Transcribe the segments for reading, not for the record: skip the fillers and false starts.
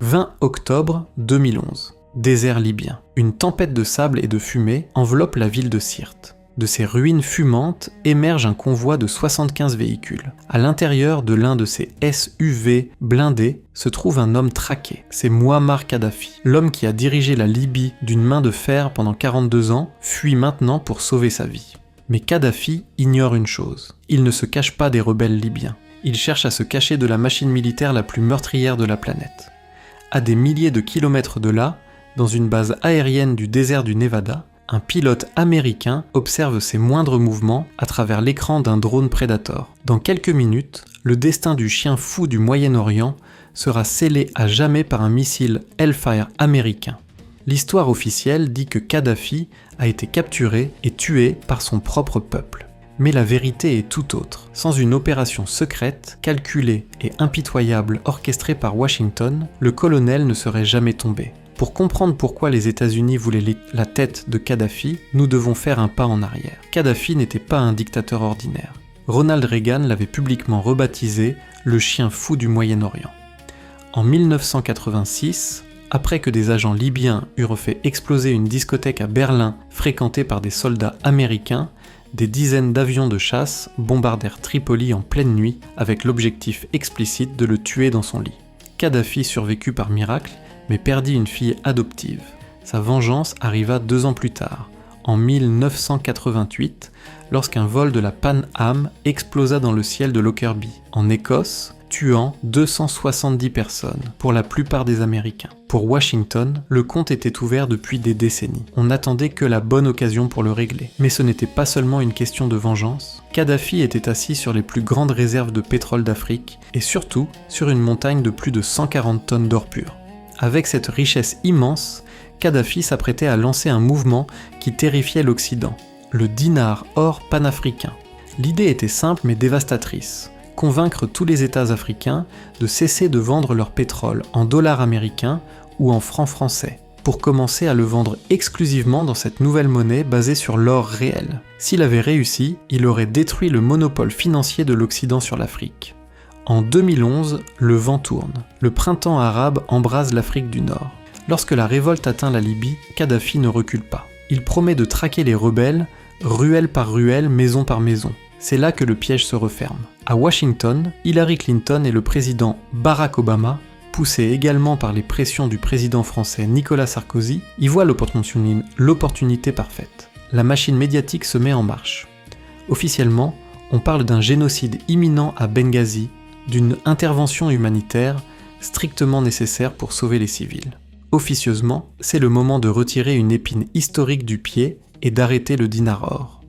20 octobre 2011. Désert libyen. Une tempête de sable et de fumée enveloppe la ville de Sirte. De ces ruines fumantes émerge un convoi de 75 véhicules. À l'intérieur de l'un de ces SUV blindés se trouve un homme traqué. C'est Mouammar Kadhafi. L'homme qui a dirigé la Libye d'une main de fer pendant 42 ans fuit maintenant pour sauver sa vie. Mais Kadhafi ignore une chose. Il ne se cache pas des rebelles libyens. Il cherche à se cacher de la machine militaire la plus meurtrière de la planète. À des milliers de kilomètres de là, dans une base aérienne du désert du Nevada, un pilote américain observe ses moindres mouvements à travers l'écran d'un drone Predator. Dans quelques minutes, le destin du chien fou du Moyen-Orient sera scellé à jamais par un missile Hellfire américain. L'histoire officielle dit que Kadhafi a été capturé et tué par son propre peuple. Mais la vérité est tout autre. Sans une opération secrète, calculée et impitoyable orchestrée par Washington, le colonel ne serait jamais tombé. Pour comprendre pourquoi les États-Unis voulaient la tête de Kadhafi, nous devons faire un pas en arrière. Kadhafi n'était pas un dictateur ordinaire. Ronald Reagan l'avait publiquement rebaptisé le chien fou du Moyen-Orient. En 1986, après que des agents libyens eurent fait exploser une discothèque à Berlin fréquentée par des soldats américains, des dizaines d'avions de chasse bombardèrent Tripoli en pleine nuit avec l'objectif explicite de le tuer dans son lit. Kadhafi survécut par miracle, mais perdit une fille adoptive. Sa vengeance arriva 2 ans plus tard, en 1988, lorsqu'un vol de la Pan Am explosa dans le ciel de Lockerbie, en Écosse, tuant 270 personnes, pour la plupart des Américains. Pour Washington, le compte était ouvert depuis des décennies. On n'attendait que la bonne occasion pour le régler. Mais ce n'était pas seulement une question de vengeance. Kadhafi était assis sur les plus grandes réserves de pétrole d'Afrique, et surtout sur une montagne de plus de 140 tonnes d'or pur. Avec cette richesse immense, Kadhafi s'apprêtait à lancer un mouvement qui terrifiait l'Occident, le dinar or panafricain. L'idée était simple mais dévastatrice, convaincre tous les États africains de cesser de vendre leur pétrole en dollars américains ou en francs français, pour commencer à le vendre exclusivement dans cette nouvelle monnaie basée sur l'or réel. S'il avait réussi, il aurait détruit le monopole financier de l'Occident sur l'Afrique. En 2011, le vent tourne. Le printemps arabe embrase l'Afrique du Nord. Lorsque la révolte atteint la Libye, Kadhafi ne recule pas. Il promet de traquer les rebelles, ruelle par ruelle, maison par maison. C'est là que le piège se referme. À Washington, Hillary Clinton et le président Barack Obama, poussés également par les pressions du président français Nicolas Sarkozy, y voient l'opportunité parfaite. La machine médiatique se met en marche. Officiellement, on parle d'un génocide imminent à Benghazi, d'une intervention humanitaire strictement nécessaire pour sauver les civils. Officieusement, c'est le moment de retirer une épine historique du pied et d'arrêter le dinar or.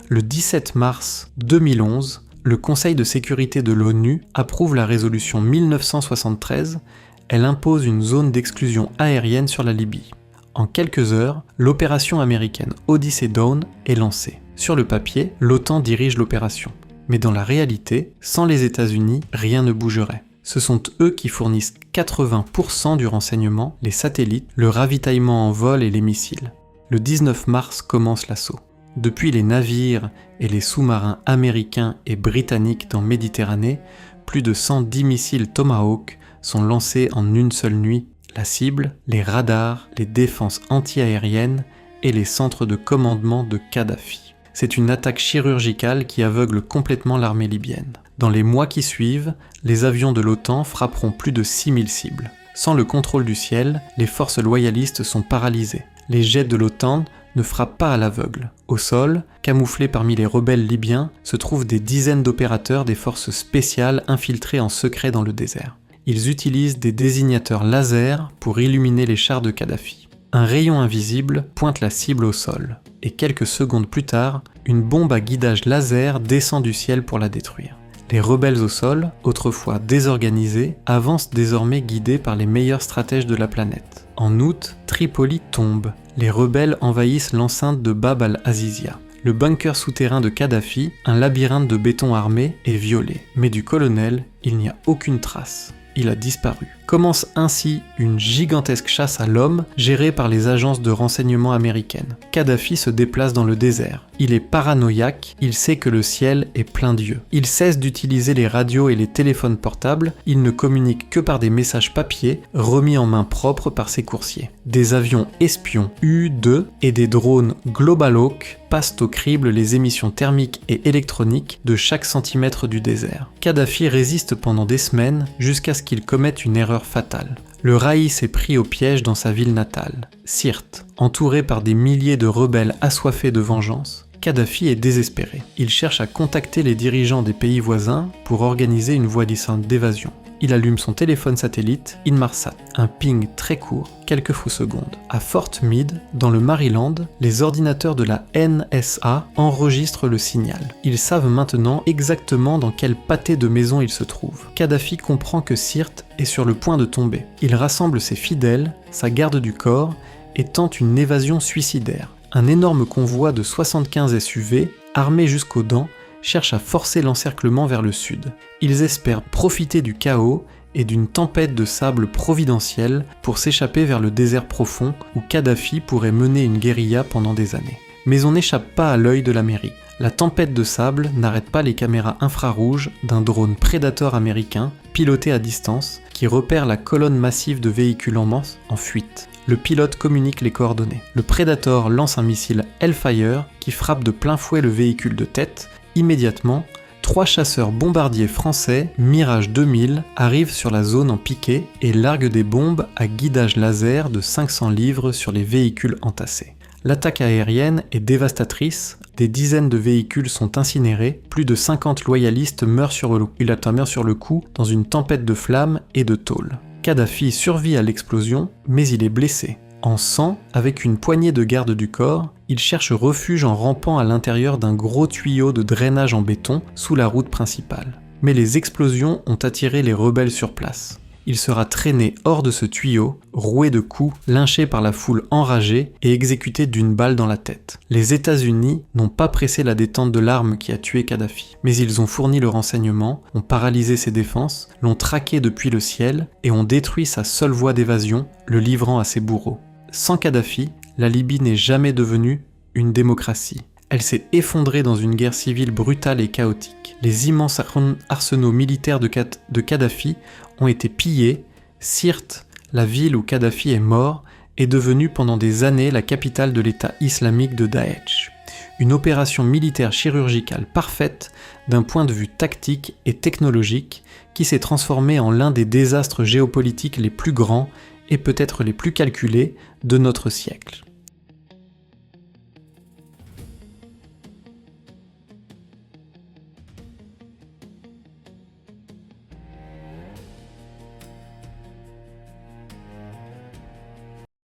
Le 17 mars 2011, le Conseil de sécurité de l'ONU approuve la résolution 1973, elle impose une zone d'exclusion aérienne sur la Libye. En quelques heures, l'opération américaine Odyssey Dawn est lancée. Sur le papier, l'OTAN dirige l'opération. Mais dans la réalité, sans les États-Unis, rien ne bougerait. Ce sont eux qui fournissent 80% du renseignement, les satellites, le ravitaillement en vol et les missiles. Le 19 mars commence l'assaut. Depuis les navires et les sous-marins américains et britanniques dans Méditerranée, plus de 110 missiles Tomahawk sont lancés en une seule nuit. La cible, les radars, les défenses anti-aériennes et les centres de commandement de Kadhafi. C'est une attaque chirurgicale qui aveugle complètement l'armée libyenne. Dans les mois qui suivent, les avions de l'OTAN frapperont plus de 6000 cibles. Sans le contrôle du ciel, les forces loyalistes sont paralysées. Les jets de l'OTAN ne frappent pas à l'aveugle. Au sol, camouflés parmi les rebelles libyens, se trouvent des dizaines d'opérateurs des forces spéciales infiltrés en secret dans le désert. Ils utilisent des désignateurs laser pour illuminer les chars de Kadhafi. Un rayon invisible pointe la cible au sol, et quelques secondes plus tard, une bombe à guidage laser descend du ciel pour la détruire. Les rebelles au sol, autrefois désorganisés, avancent désormais guidés par les meilleurs stratèges de la planète. En août, Tripoli tombe. Les rebelles envahissent l'enceinte de Bab al-Azizia. Le bunker souterrain de Kadhafi, un labyrinthe de béton armé, est violé. Mais du colonel, il n'y a aucune trace. Il a disparu. Commence ainsi une gigantesque chasse à l'homme gérée par les agences de renseignement américaines. Kadhafi se déplace dans le désert. Il est paranoïaque, il sait que le ciel est plein d'yeux. Il cesse d'utiliser les radios et les téléphones portables, il ne communique que par des messages papier remis en main propre par ses coursiers. Des avions espions U-2 et des drones Global Hawk passent au crible les émissions thermiques et électroniques de chaque centimètre du désert. Kadhafi résiste pendant des semaines jusqu'à ce qu'il commette une erreur fatale. Le raïs est pris au piège dans sa ville natale, Sirte. Entouré par des milliers de rebelles assoiffés de vengeance, Kadhafi est désespéré. Il cherche à contacter les dirigeants des pays voisins pour organiser une voie d'évasion. Il allume son téléphone satellite Inmarsat, un ping très court, quelques secondes. À Fort Meade, dans le Maryland, les ordinateurs de la NSA enregistrent le signal. Ils savent maintenant exactement dans quel pâté de maison il se trouve. Kadhafi comprend que Sirte est sur le point de tomber. Il rassemble ses fidèles, sa garde du corps, et tente une évasion suicidaire. Un énorme convoi de 75 SUV, armés jusqu'aux dents, cherche à forcer l'encerclement vers le sud. Ils espèrent profiter du chaos et d'une tempête de sable providentielle pour s'échapper vers le désert profond où Kadhafi pourrait mener une guérilla pendant des années. Mais on n'échappe pas à l'œil de l'Amérique. La tempête de sable n'arrête pas les caméras infrarouges d'un drone Predator américain, piloté à distance, qui repère la colonne massive de véhicules en fuite. Le pilote communique les coordonnées. Le Predator lance un missile Hellfire qui frappe de plein fouet le véhicule de tête. Immédiatement, 3 chasseurs bombardiers français Mirage 2000 arrivent sur la zone en piqué et larguent des bombes à guidage laser de 500 livres sur les véhicules entassés. L'attaque aérienne est dévastatrice, des dizaines de véhicules sont incinérés, plus de 50 loyalistes meurent sur le coup dans une tempête de flammes et de tôle. Kadhafi survit à l'explosion, mais il est blessé. En sang, avec une poignée de garde du corps, il cherche refuge en rampant à l'intérieur d'un gros tuyau de drainage en béton sous la route principale. Mais les explosions ont attiré les rebelles sur place. Il sera traîné hors de ce tuyau, roué de coups, lynché par la foule enragée et exécuté d'une balle dans la tête. Les États-Unis n'ont pas pressé la détente de l'arme qui a tué Kadhafi, mais ils ont fourni le renseignement, ont paralysé ses défenses, l'ont traqué depuis le ciel et ont détruit sa seule voie d'évasion, le livrant à ses bourreaux. Sans Kadhafi, la Libye n'est jamais devenue une démocratie. Elle s'est effondrée dans une guerre civile brutale et chaotique. Les immenses arsenaux militaires de Kadhafi ont été pillés. Sirte, la ville où Kadhafi est mort, est devenue pendant des années la capitale de l'État islamique de Daesh. Une opération militaire chirurgicale parfaite d'un point de vue tactique et technologique qui s'est transformée en l'un des désastres géopolitiques les plus grands et peut-être les plus calculés de notre siècle.